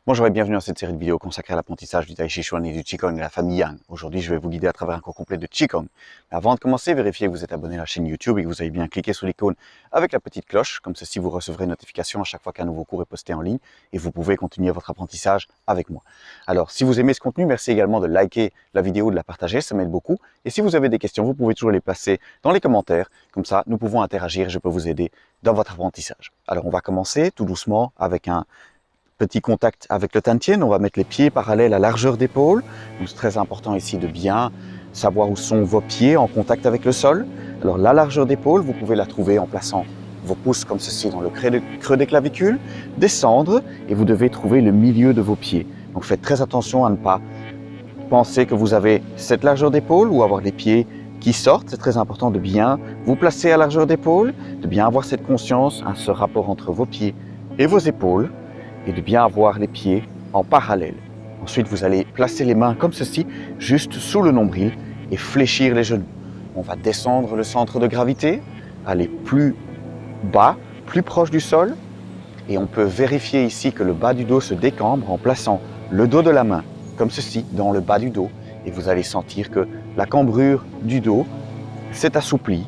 Bonjour et bienvenue dans cette série de vidéos consacrée à l'apprentissage du Tai Chi Chuan et du Qigong de la famille Yang. Aujourd'hui, je vais vous guider à travers un cours complet de Qigong. Mais avant de commencer, vérifiez que vous êtes abonné à la chaîne YouTube et que vous avez bien cliqué sur l'icône avec la petite cloche. Comme ceci, vous recevrez une notification à chaque fois qu'un nouveau cours est posté en ligne et vous pouvez continuer votre apprentissage avec moi. Alors, si vous aimez ce contenu, merci également de liker la vidéo, de la partager, ça m'aide beaucoup. Et si vous avez des questions, vous pouvez toujours les placer dans les commentaires. Comme ça, nous pouvons interagir et je peux vous aider dans votre apprentissage. Alors, on va commencer tout doucement avec un petit contact avec le Tantien. On va mettre les pieds parallèles à largeur d'épaule. Donc c'est très important ici de bien savoir où sont vos pieds en contact avec le sol. Alors la largeur d'épaule, vous pouvez la trouver en plaçant vos pouces comme ceci dans le creux des clavicules, descendre et vous devez trouver le milieu de vos pieds. Donc faites très attention à ne pas penser que vous avez cette largeur d'épaule ou avoir les pieds qui sortent. C'est très important de bien vous placer à largeur d'épaule, de bien avoir cette conscience, ce rapport entre vos pieds et vos épaules, et de bien avoir les pieds en parallèle. Ensuite, vous allez placer les mains comme ceci, juste sous le nombril et fléchir les genoux. On va descendre le centre de gravité, aller plus bas, plus proche du sol. Et on peut vérifier ici que le bas du dos se décambre en plaçant le dos de la main, comme ceci, dans le bas du dos. Et vous allez sentir que la cambrure du dos s'est assouplie.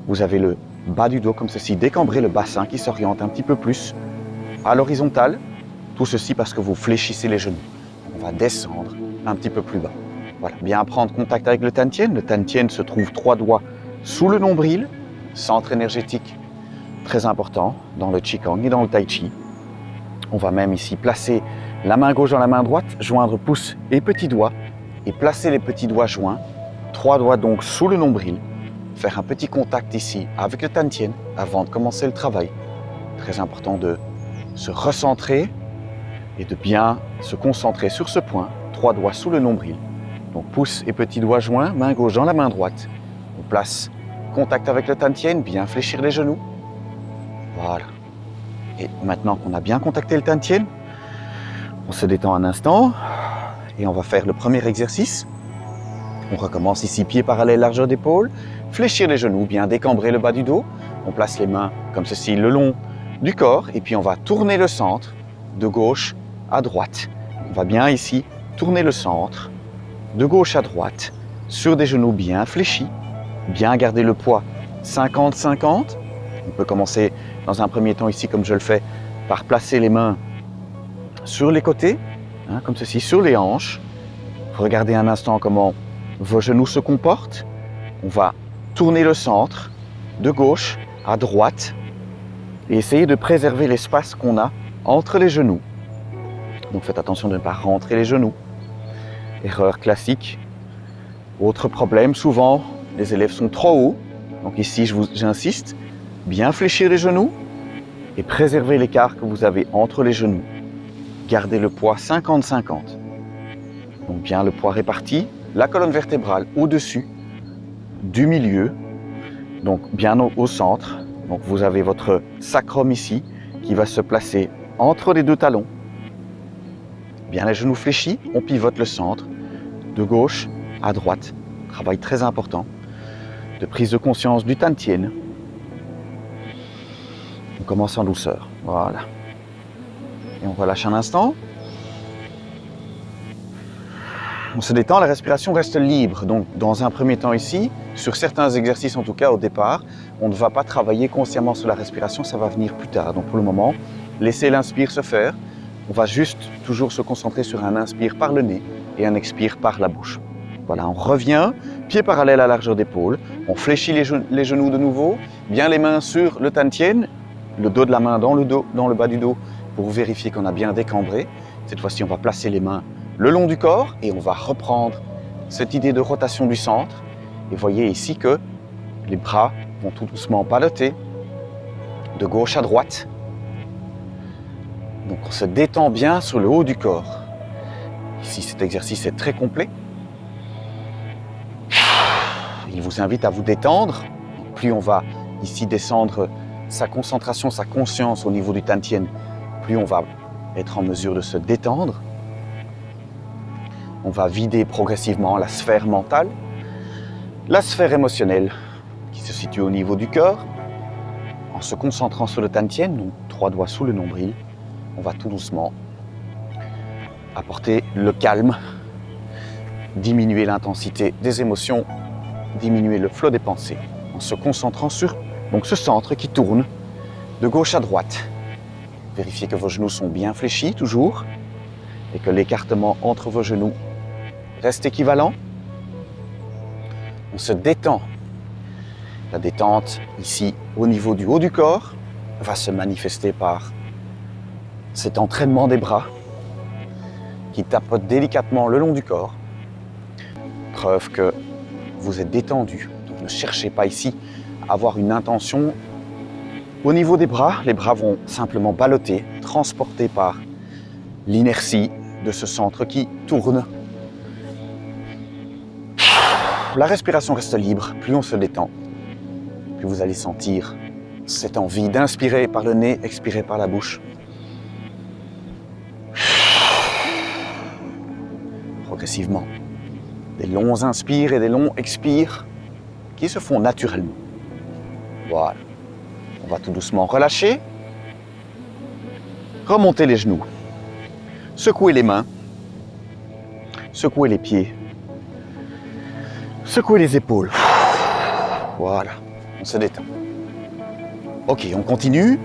Vous avez le bas du dos comme ceci, décambré, le bassin qui s'oriente un petit peu plus à l'horizontale. Tout ceci parce que vous fléchissez les genoux. On va descendre un petit peu plus bas. Voilà, bien prendre contact avec le Tantien. Le Tantien se trouve 3 doigts sous le nombril, centre énergétique très important dans le Qigong et dans le Tai Chi. On va même ici placer la main gauche dans la main droite, joindre pouce et petit doigt et placer les petits doigts joints, 3 doigts donc sous le nombril, faire un petit contact ici avec le Tantien avant de commencer le travail. Très important de se recentrer et de bien se concentrer sur ce point, 3 doigts sous le nombril. Donc pouce et petit doigt joints, main gauche dans la main droite. On place contact avec le Tantien, bien fléchir les genoux. Voilà. Et maintenant qu'on a bien contacté le Tantien, on se détend un instant et on va faire le premier exercice. On recommence ici, pieds parallèles, largeur d'épaule, fléchir les genoux, bien décambrer le bas du dos. On place les mains comme ceci le long du corps et puis on va tourner le centre de gauche à droite. On va bien ici tourner le centre de gauche à droite sur des genoux bien fléchis, bien garder le poids 50-50. On peut commencer dans un premier temps ici comme je le fais par placer les mains sur les côtés, comme ceci, sur les hanches. Regardez un instant comment vos genoux se comportent. On va tourner le centre de gauche à droite et essayer de préserver l'espace qu'on a entre les genoux. Donc faites attention de ne pas rentrer les genoux. Erreur classique. Autre problème, souvent les élèves sont trop hauts. Donc ici j'insiste, bien fléchir les genoux et préserver l'écart que vous avez entre les genoux. Gardez le poids 50-50. Donc bien le poids réparti, la colonne vertébrale au-dessus du milieu, donc bien au centre. Donc vous avez votre sacrum ici qui va se placer entre les deux talons. Bien les genoux fléchis, on pivote le centre de gauche à droite. Travail très important de prise de conscience du Tantien. On commence en douceur, voilà. Et on relâche un instant. On se détend, la respiration reste libre. Donc dans un premier temps ici, sur certains exercices en tout cas au départ, on ne va pas travailler consciemment sur la respiration, ça va venir plus tard. Donc pour le moment, laissez l'inspire se faire. On va juste toujours se concentrer sur un inspire par le nez et un expire par la bouche. Voilà, on revient, pieds parallèles à largeur d'épaule. On fléchit les genoux de nouveau, bien les mains sur le Tantien, le dos de la main dans le bas du dos pour vérifier qu'on a bien décambré. Cette fois-ci, on va placer les mains le long du corps et on va reprendre cette idée de rotation du centre. Et voyez ici que les bras vont tout doucement palloter de gauche à droite. Donc on se détend bien sur le haut du corps. Ici, cet exercice est très complet. Il vous invite à vous détendre. Plus on va ici descendre sa concentration, sa conscience au niveau du Tantien, plus on va être en mesure de se détendre. On va vider progressivement la sphère mentale, la sphère émotionnelle qui se situe au niveau du cœur. En se concentrant sur le Tantien, donc 3 doigts sous le nombril, on va tout doucement apporter le calme, diminuer l'intensité des émotions, diminuer le flot des pensées en se concentrant sur donc, ce centre qui tourne de gauche à droite. Vérifiez que vos genoux sont bien fléchis toujours et que l'écartement entre vos genoux reste équivalent. On se détend. La détente ici au niveau du haut du corps va se manifester par cet entraînement des bras qui tapotent délicatement le long du corps. Preuve que vous êtes détendu. Donc ne cherchez pas ici à avoir une intention au niveau des bras. Les bras vont simplement ballotter, transportés par l'inertie de ce centre qui tourne. La respiration reste libre, plus on se détend, plus vous allez sentir cette envie d'inspirer par le nez, expirer par la bouche. Progressivement, des longs inspires et des longs expires qui se font naturellement. Voilà. On va tout doucement relâcher. Remonter les genoux. Secouer les mains. Secouer les pieds. Secouer les épaules. Voilà. On se détend. Ok, on continue.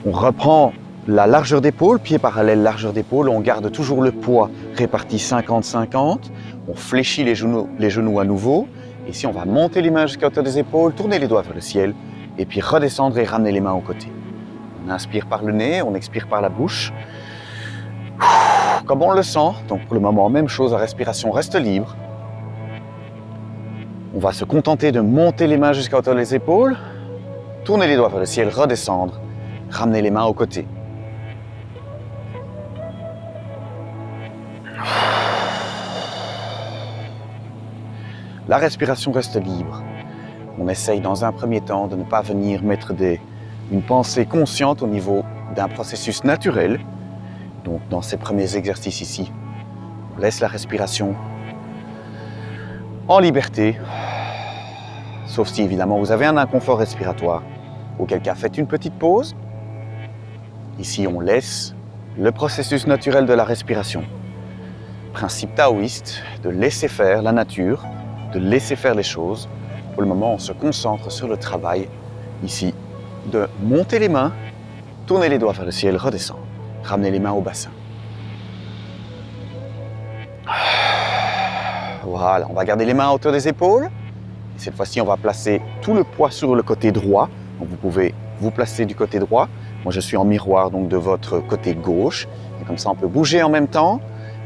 On reprend la largeur d'épaule, pied parallèle, largeur d'épaule. On garde toujours le poids réparti 50-50. On fléchit les genoux à nouveau. Ici, on va monter les mains jusqu'à hauteur des épaules, tourner les doigts vers le ciel et puis redescendre et ramener les mains aux côtés. On inspire par le nez, on expire par la bouche. Comme on le sent, donc pour le moment, même chose, la respiration reste libre. On va se contenter de monter les mains jusqu'à hauteur des épaules, tourner les doigts vers le ciel, redescendre, ramener les mains aux côtés. La respiration reste libre. On essaye dans un premier temps de ne pas venir mettre une pensée consciente au niveau d'un processus naturel. Donc dans ces premiers exercices ici, on laisse la respiration en liberté, sauf si évidemment vous avez un inconfort respiratoire, auquel cas faites une petite pause. Ici on laisse le processus naturel de la respiration. Principe taoïste de laisser faire la nature, de laisser faire les choses. Pour le moment, on se concentre sur le travail, ici, de monter les mains, tourner les doigts vers le ciel, redescendre, ramener les mains au bassin. Voilà, on va garder les mains à hauteur des épaules. Et cette fois-ci, on va placer tout le poids sur le côté droit. Donc vous pouvez vous placer du côté droit. Moi, je suis en miroir, donc de votre côté gauche. Et comme ça, on peut bouger en même temps.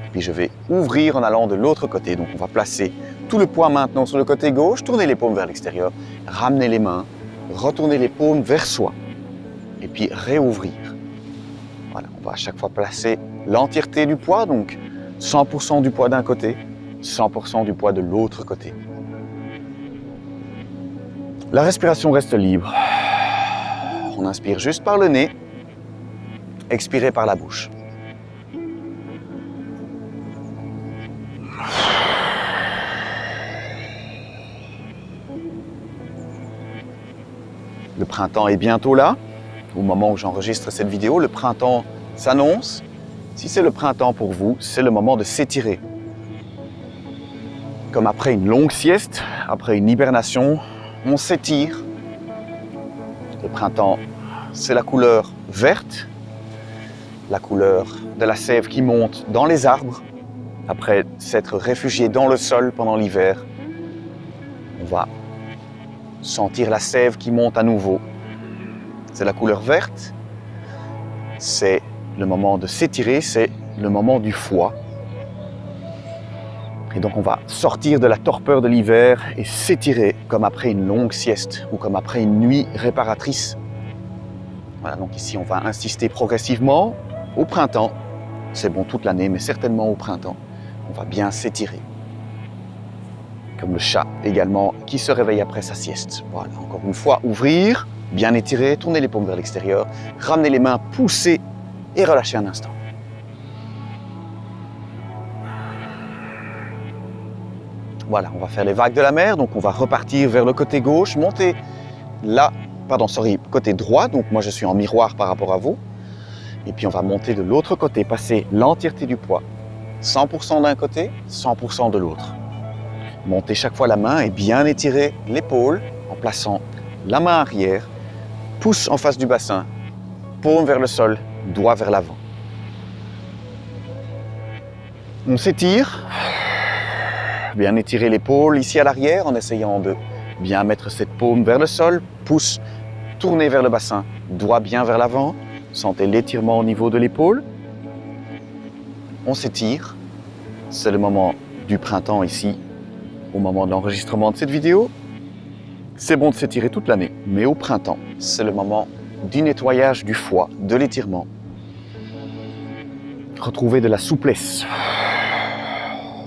Et puis, je vais ouvrir en allant de l'autre côté. Donc, on va placer tout le poids maintenant sur le côté gauche, tourner les paumes vers l'extérieur, ramener les mains, retourner les paumes vers soi et puis réouvrir. Voilà, on va à chaque fois placer l'entièreté du poids, donc 100% du poids d'un côté, 100% du poids de l'autre côté. La respiration reste libre. On inspire juste par le nez, expirez par la bouche. Le printemps est bientôt là. Au moment où j'enregistre cette vidéo, le printemps s'annonce. Si c'est le printemps pour vous, c'est le moment de s'étirer. Comme après une longue sieste, après une hibernation, on s'étire. Le printemps, c'est la couleur verte, la couleur de la sève qui monte dans les arbres. Après s'être réfugié dans le sol pendant l'hiver, on va sentir la sève qui monte à nouveau. C'est la couleur verte. C'est le moment de s'étirer, c'est le moment du foie. Et donc on va sortir de la torpeur de l'hiver et s'étirer comme après une longue sieste ou comme après une nuit réparatrice. Voilà, donc ici on va insister progressivement. Au printemps, c'est bon toute l'année, mais certainement au printemps, on va bien s'étirer. Comme le chat également qui se réveille après sa sieste. Voilà, encore une fois, ouvrir, bien étirer, tourner les paumes vers l'extérieur, ramener les mains, pousser et relâcher un instant. Voilà, on va faire les vagues de la mer, donc on va repartir vers le côté gauche, monter là, côté droit, donc moi je suis en miroir par rapport à vous. Et puis on va monter de l'autre côté, passer l'entièreté du poids 100% d'un côté, 100% de l'autre. Montez chaque fois la main et bien étirer l'épaule en plaçant la main arrière, pouce en face du bassin, paume vers le sol, doigt vers l'avant. On s'étire, bien étirer l'épaule ici à l'arrière en essayant de bien mettre cette paume vers le sol, pouce tourné vers le bassin, doigt bien vers l'avant, sentez l'étirement au niveau de l'épaule. On s'étire, c'est le moment du printemps ici, au moment de l'enregistrement de cette vidéo. C'est bon de s'étirer toute l'année, mais au printemps, c'est le moment du nettoyage du foie, de l'étirement. Retrouver de la souplesse.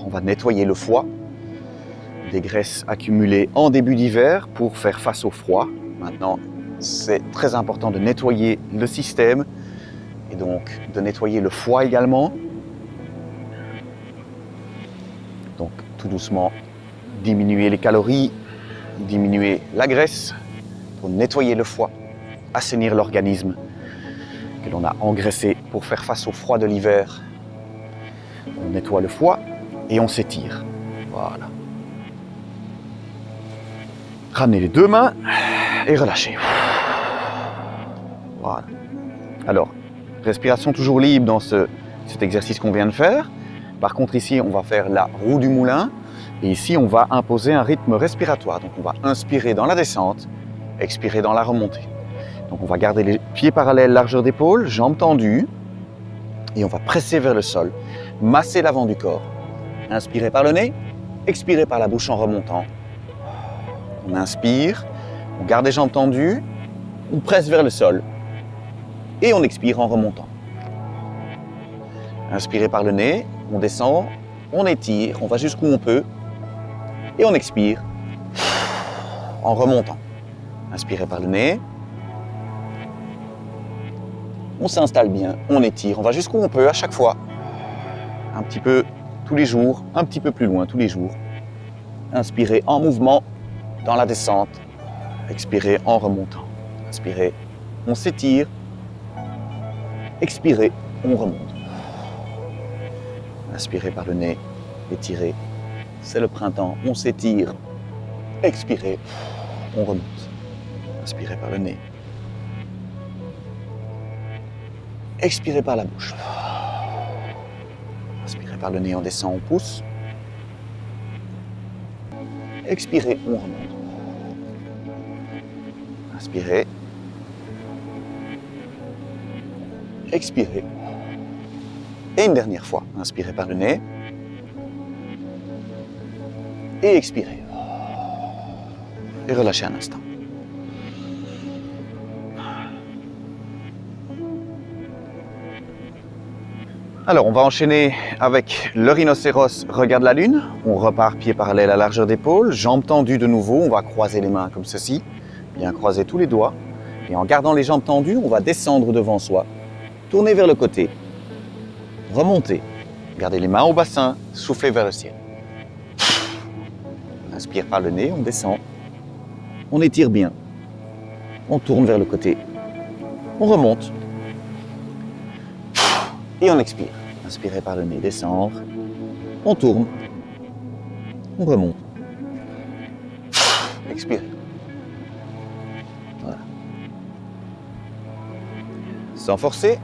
On va nettoyer le foie, des graisses accumulées en début d'hiver pour faire face au froid. Maintenant, c'est très important de nettoyer le système et donc de nettoyer le foie également. Donc tout doucement, diminuer les calories, diminuer la graisse pour nettoyer le foie, assainir l'organisme que l'on a engraissé pour faire face au froid de l'hiver. On nettoie le foie et on s'étire. Voilà. Ramenez les deux mains et relâchez. Voilà. Alors, respiration toujours libre dans cet exercice qu'on vient de faire. Par contre, ici, on va faire la roue du moulin. Et ici, on va imposer un rythme respiratoire. Donc, on va inspirer dans la descente, expirer dans la remontée. Donc, on va garder les pieds parallèles, largeur d'épaule, jambes tendues. Et on va presser vers le sol, masser l'avant du corps. Inspirez par le nez, expirez par la bouche en remontant. On inspire, on garde les jambes tendues, on presse vers le sol et on expire en remontant. Inspirez par le nez, on descend, on étire, on va jusqu'où on peut et on expire en remontant. Inspirez par le nez, on s'installe bien, on étire, on va jusqu'où on peut à chaque fois. Un petit peu tous les jours, un petit peu plus loin tous les jours. Inspirez en mouvement dans la descente, expirez en remontant. Inspirez, on s'étire, expirez, on remonte. Inspirez par le nez, étirez, c'est le printemps, on s'étire, expirez, on remonte. Inspirez par le nez, expirez par la bouche. Inspirez par le nez, on descend, on pousse. Expirez, on remonte. Inspirez. Expirez. Et une dernière fois. Inspirez par le nez. Et expirez. Et relâchez un instant. Alors, on va enchaîner avec le rhinocéros regarde la lune. On repart pied parallèle à largeur d'épaule, jambes tendues de nouveau. On va croiser les mains comme ceci, bien croiser tous les doigts. Et en gardant les jambes tendues, on va descendre devant soi, tourner vers le côté, remonter. Gardez les mains au bassin, soufflez vers le ciel. On inspire par le nez, on descend. On étire bien. On tourne vers le côté. On remonte. Et on expire. Inspirez par le nez, descendre. On tourne. On remonte. Expirez. Voilà. Sans forcer.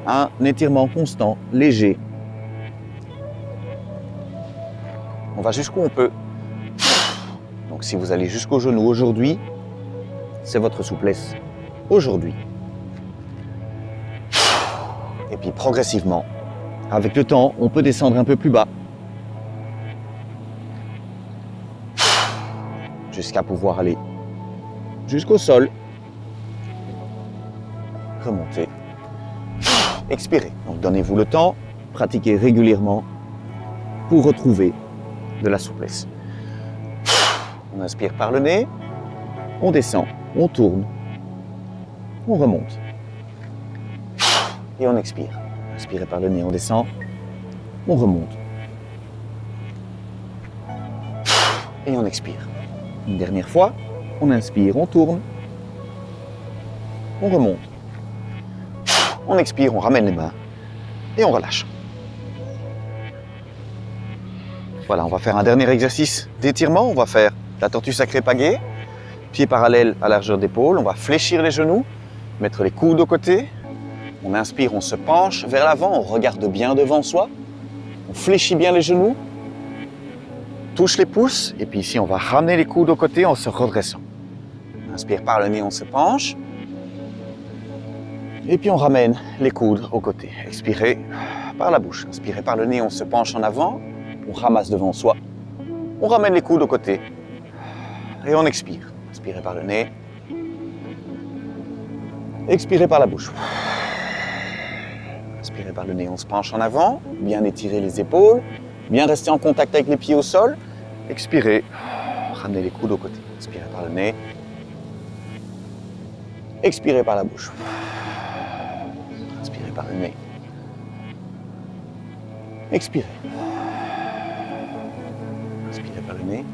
Un étirement constant, léger. On va jusqu'où on peut. Donc si vous allez jusqu'au genou aujourd'hui, c'est votre souplesse aujourd'hui. Et puis progressivement, avec le temps, on peut descendre un peu plus bas. Jusqu'à pouvoir aller jusqu'au sol. Remonter. Expirez. Donc donnez-vous le temps, pratiquez régulièrement pour retrouver de la souplesse. On inspire par le nez, on descend, on tourne, on remonte. Et on expire. Inspirez par le nez, on descend, on remonte. Et on expire. Une dernière fois, on inspire, on tourne, on remonte. On expire, on ramène les mains et on relâche. Voilà, on va faire un dernier exercice d'étirement. On va faire la tortue sacrée pagaie, pieds parallèles à largeur d'épaule. On va fléchir les genoux, mettre les coudes aux côtés. On inspire, on se penche vers l'avant, on regarde bien devant soi. On fléchit bien les genoux, touche les pouces. Et puis ici, on va ramener les coudes aux côtés en se redressant. On inspire par le nez, on se penche. Et puis on ramène les coudes aux côtés. Expirez par la bouche. Inspirez par le nez, on se penche en avant. On ramasse devant soi. On ramène les coudes aux côtés. Et on expire. Inspirez par le nez. Expirez par la bouche. Inspirez par le nez, on se penche en avant. Bien étirer les épaules. Bien rester en contact avec les pieds au sol. Expirez. Ramenez les coudes aux côtés. Inspirez par le nez. Expirez par la bouche. Inspirez par le nez. Expirez. Inspirez par le nez.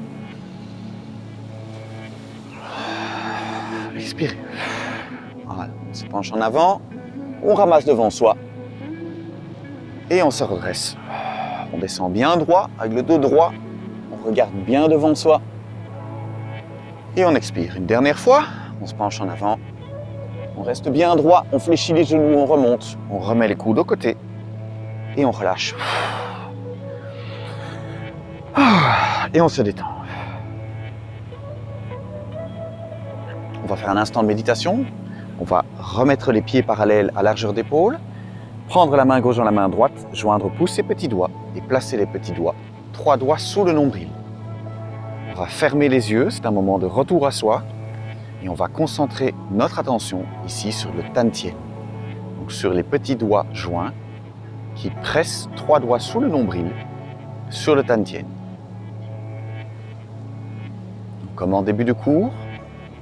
Expirez. Voilà, on se penche en avant. On ramasse devant soi. Et on se redresse. On descend bien droit, avec le dos droit. On regarde bien devant soi. Et on expire. Une dernière fois, on se penche en avant. On reste bien droit, on fléchit les genoux, on remonte. On remet les coudes aux côtés. Et on relâche. Et on se détend. On va faire un instant de méditation. On va remettre les pieds parallèles à largeur d'épaule. Prendre la main gauche dans la main droite, joindre pouce et petits doigts et placer les petits doigts, 3 doigts sous le nombril. On va fermer les yeux, c'est un moment de retour à soi et on va concentrer notre attention ici sur le Tantien, donc sur les petits doigts joints qui pressent 3 doigts sous le nombril sur le Tantien. Comme en début de cours,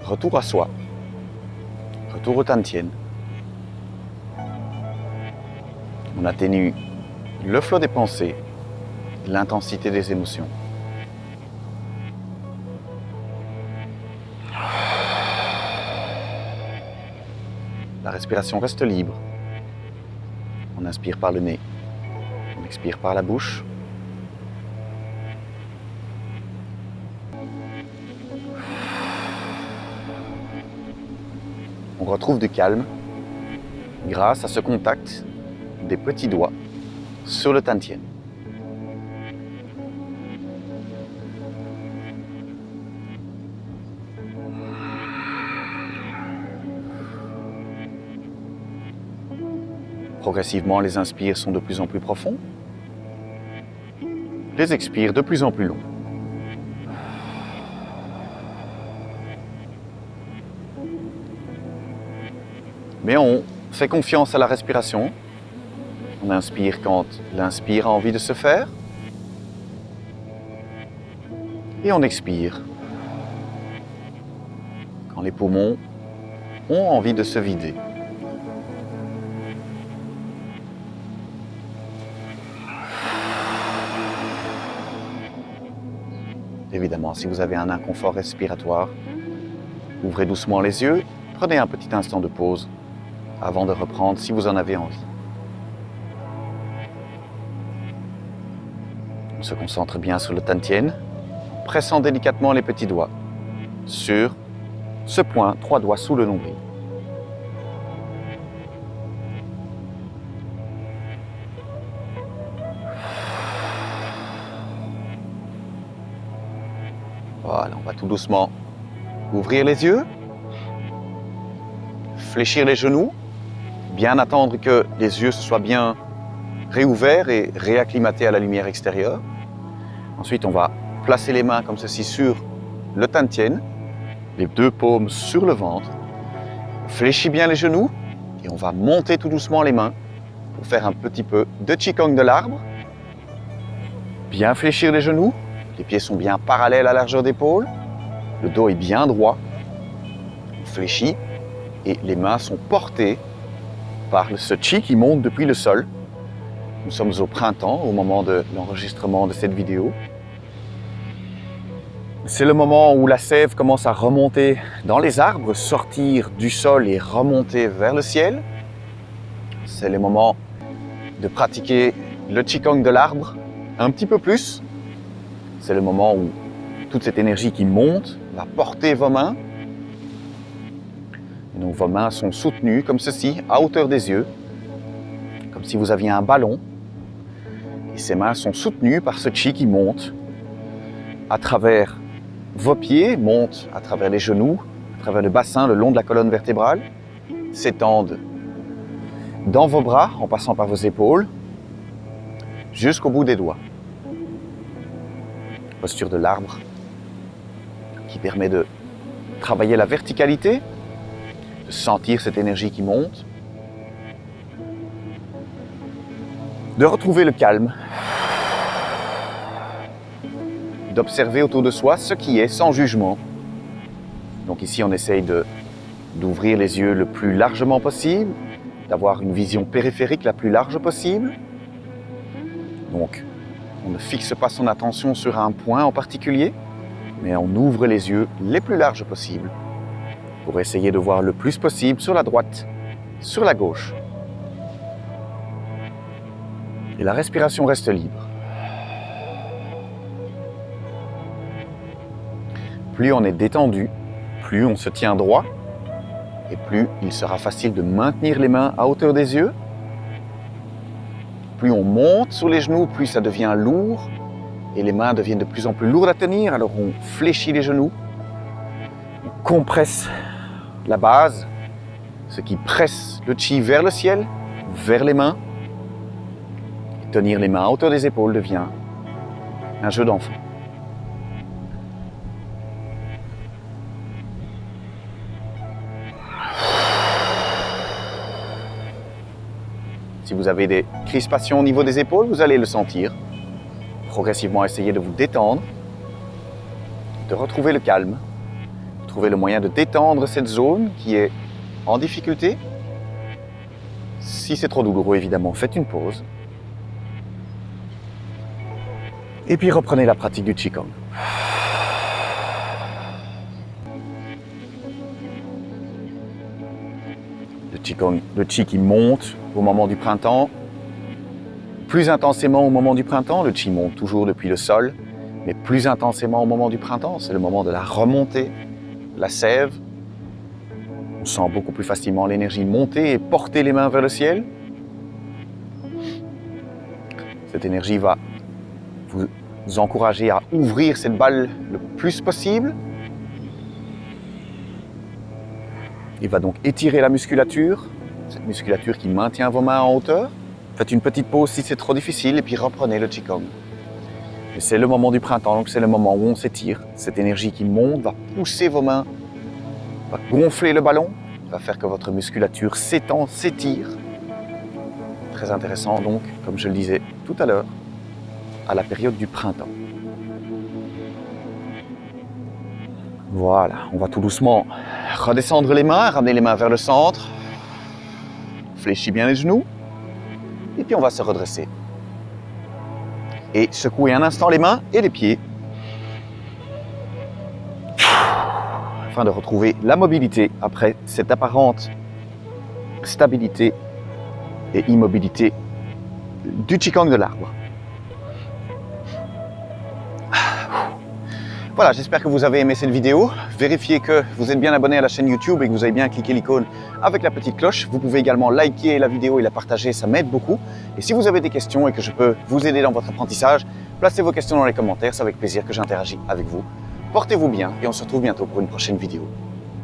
retour à soi, retour au Tantien. On atténue le flot des pensées, l'intensité des émotions. La respiration reste libre. On inspire par le nez, on expire par la bouche. On retrouve du calme grâce à ce contact des petits doigts sur le Tantien. Progressivement, les inspires sont de plus en plus profonds, les expires de plus en plus longs. Mais on fait confiance à la respiration. On inspire quand l'inspire a envie de se faire. Et on expire quand les poumons ont envie de se vider. Évidemment, si vous avez un inconfort respiratoire, ouvrez doucement les yeux, prenez un petit instant de pause avant de reprendre si vous en avez envie. On se concentre bien sur le Tantien, pressant délicatement les petits doigts sur ce point, 3 doigts sous le nombril. Voilà, on va tout doucement ouvrir les yeux, fléchir les genoux, bien attendre que les yeux se soient bien réouverts et réacclimatés à la lumière extérieure. Ensuite, on va placer les mains comme ceci sur le Tantien, les 2 paumes sur le ventre. On fléchit bien les genoux et on va monter tout doucement les mains pour faire un petit peu de Qigong de l'arbre. Bien fléchir les genoux, les pieds sont bien parallèles à largeur d'épaule, le dos est bien droit, on fléchit et les mains sont portées par ce Qi qui monte depuis le sol. Nous sommes au printemps, au moment de l'enregistrement de cette vidéo. C'est le moment où la sève commence à remonter dans les arbres, sortir du sol et remonter vers le ciel. C'est le moment de pratiquer le Qigong de l'arbre un petit peu plus. C'est le moment où toute cette énergie qui monte va porter vos mains. Et donc vos mains sont soutenues comme ceci, à hauteur des yeux, comme si vous aviez un ballon. Et ces mains sont soutenues par ce chi qui monte à travers vos pieds, monte à travers les genoux, à travers le bassin, le long de la colonne vertébrale, s'étendent dans vos bras en passant par vos épaules jusqu'au bout des doigts. Posture de l'arbre qui permet de travailler la verticalité, de sentir cette énergie qui monte, de retrouver le calme, d'observer autour de soi ce qui est sans jugement. Donc ici on essaye d'ouvrir les yeux le plus largement possible, d'avoir une vision périphérique la plus large possible. Donc on ne fixe pas son attention sur un point en particulier, mais on ouvre les yeux les plus larges possibles pour essayer de voir le plus possible sur la droite, sur la gauche. Et la respiration reste libre. Plus on est détendu, plus on se tient droit, et plus il sera facile de maintenir les mains à hauteur des yeux. Plus on monte sur les genoux, plus ça devient lourd, et les mains deviennent de plus en plus lourdes à tenir, alors on fléchit les genoux, on compresse la base, ce qui presse le chi vers le ciel, vers les mains. Et tenir les mains à hauteur des épaules devient un jeu d'enfant. Si vous avez des crispations au niveau des épaules, vous allez le sentir. Progressivement, essayez de vous détendre, de retrouver le calme, trouver le moyen de détendre cette zone qui est en difficulté. Si c'est trop douloureux, évidemment, faites une pause. Et puis reprenez la pratique du Qigong. Le Qi qui monte au moment du printemps, plus intensément au moment du printemps, le Qi monte toujours depuis le sol, mais plus intensément au moment du printemps, c'est le moment de la remontée, la sève. On sent beaucoup plus facilement l'énergie monter et porter les mains vers le ciel. Cette énergie va vous encourager à ouvrir cette balle le plus possible. Il va donc étirer la musculature, cette musculature qui maintient vos mains en hauteur. Faites une petite pause si c'est trop difficile et puis reprenez le Qigong. Et c'est le moment du printemps, donc c'est le moment où on s'étire. Cette énergie qui monte va pousser vos mains, va gonfler le ballon, va faire que votre musculature s'étend, s'étire. Très intéressant donc, comme je le disais tout à l'heure, à la période du printemps. Voilà, on va tout doucement redescendre les mains, ramener les mains vers le centre. Fléchis bien les genoux. Et puis on va se redresser. Et secouer un instant les mains et les pieds. Afin de retrouver la mobilité après cette apparente stabilité et immobilité du Qigong de l'arbre. Voilà, j'espère que vous avez aimé cette vidéo. Vérifiez que vous êtes bien abonné à la chaîne YouTube et que vous avez bien cliqué l'icône avec la petite cloche. Vous pouvez également liker la vidéo et la partager, ça m'aide beaucoup. Et si vous avez des questions et que je peux vous aider dans votre apprentissage, placez vos questions dans les commentaires, c'est avec plaisir que j'interagis avec vous. Portez-vous bien et on se retrouve bientôt pour une prochaine vidéo.